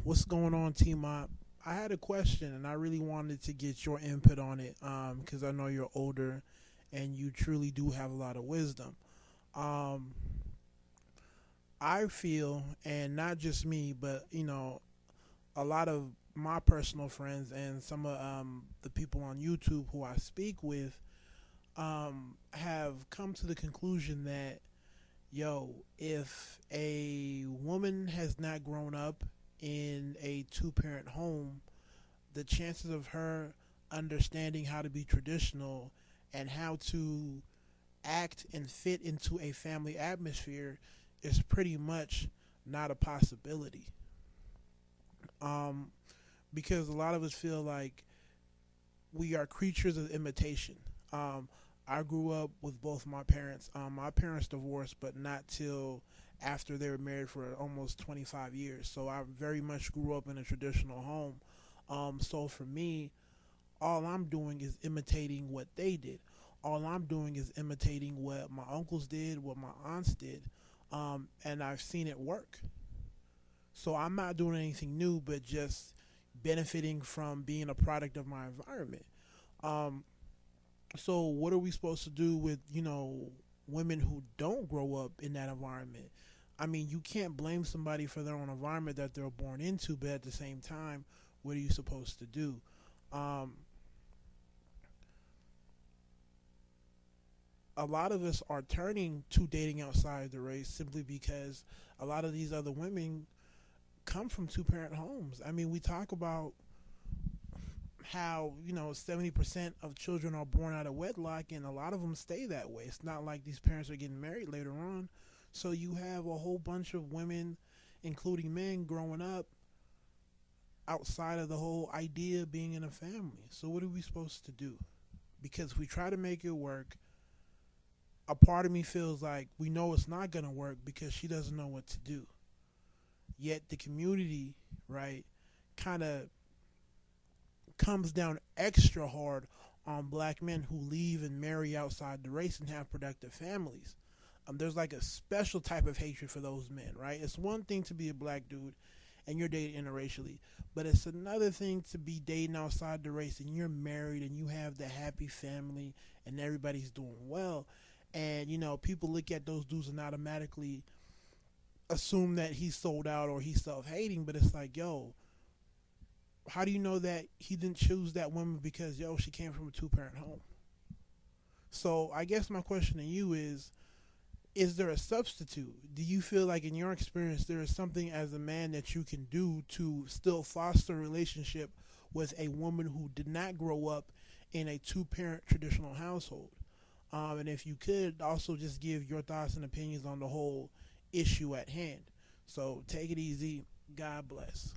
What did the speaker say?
What's going on, TMOT? I had a question and I really wanted to get your input on it because I know you're older and you truly do have a lot of wisdom. Um, I feel, and not just me, but a lot of my personal friends and some of the people on YouTube who I speak with have come to the conclusion that, if a woman has not grown up in a two-parent home, the chances of her understanding how to be traditional and how to act and fit into a family atmosphere is pretty much not a possibility. Um, because a lot of us feel like we are creatures of imitation. Um, I grew up with both my parents. My parents divorced, but not till after they were married for almost 25 years. So I very much grew up in a traditional home. So for me, all I'm doing is imitating what they did. All I'm doing is imitating what my uncles did, what my aunts did, and I've seen it work. So I'm not doing anything new, but just benefiting from being a product of my environment. Um, so what are we supposed to do with women who don't grow up in that environment? I mean, you can't blame somebody for their own environment that they're born into, but at the same time, what are you supposed to do? Um, a lot of us are turning to dating outside the race simply because a lot of these other women come from two parent homes. I mean, we talk about how 70% of children are born out of wedlock, and a lot of them stay that way. It's not like these parents are getting married later on. So you have a whole bunch of women, including men, growing up outside of the whole idea of being in a family. So what are we supposed to do? Because if we try to make it work, a part of me feels like we know it's not going to work because she doesn't know what to do. Yet the community, right, kind of comes down extra hard on black men who leave and marry outside the race and have productive families. There's like a special type of hatred for those men, right? It's one thing to be a black dude and you're dating interracially, but it's another thing to be dating outside the race and you're married and you have the happy family and everybody's doing well. And people look at those dudes and automatically assume that he's sold out or he's self-hating, but it's like, how do you know that he didn't choose that woman because she came from a two-parent home? So I guess my question to you is there a substitute? Do you feel like in your experience there is something as a man that you can do to still foster a relationship with a woman who did not grow up in a two-parent traditional household? And if you could also just give your thoughts and opinions on the whole issue at hand. So take it easy. God bless.